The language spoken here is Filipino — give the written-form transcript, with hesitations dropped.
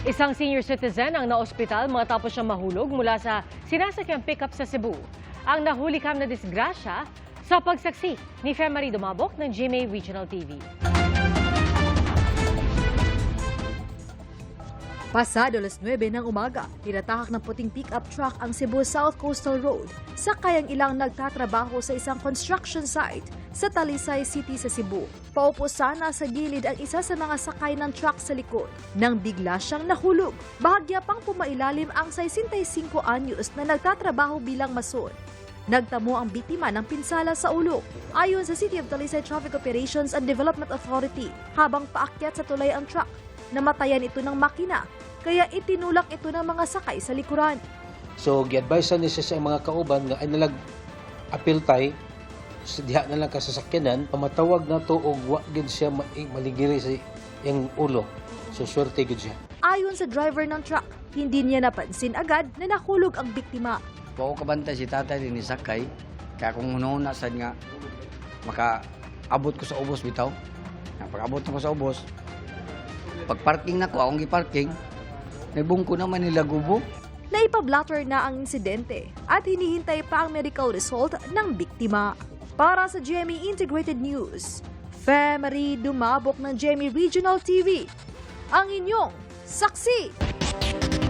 Isang senior citizen ang naospital matapos siyang mahulog mula sa sinasakyang pickup sa Cebu. Ang nahulikam na disgrasya sa pagsaksi ni Femari Dumabok ng GMA Regional TV. Pasado alas 9 ng umaga, tinatahak ng puting pick-up truck ang Cebu South Coastal Road. Sakay ang ilang nagtatrabaho sa isang construction site sa Talisay City sa Cebu. Paupo sana sa gilid ang isa sa mga sakay ng truck sa likod nang bigla siyang nahulog. Bahagya pang pumailalim ang 65 anyos na nagtatrabaho bilang mason. Nagtamo ang biktima ng pinsala sa ulo. Ayon sa City of Talisay Traffic Operations and Development Authority, habang paakyat sa tulay ang truck, namatayan ito ng makina, kaya itinulak ito ng mga sakay sa likuran. So, gi-advise niya sa mga kauban nga ay nalag-apil tay, sa diha na lang kasasakyanan, matawag na to o wag gid siya maligiri sa iyang ulo. So, swerte gid siya. Ayon sa driver ng truck, hindi niya napansin agad na nahulog ang biktima. Pao kabantay si tatay din ni sakay, kaya kung una sad nga makaabot ko sa ubos bitaw. Pag-abot ko sa ubos, pag-parking na ko, akong gi-parking, nagbungko naman nila gubo. Naipablatter na ang insidente at hinihintay pa ang medical result ng biktima. Para sa GMA Integrated News, Femari Dumabok ng GMA Regional TV, ang inyong saksi.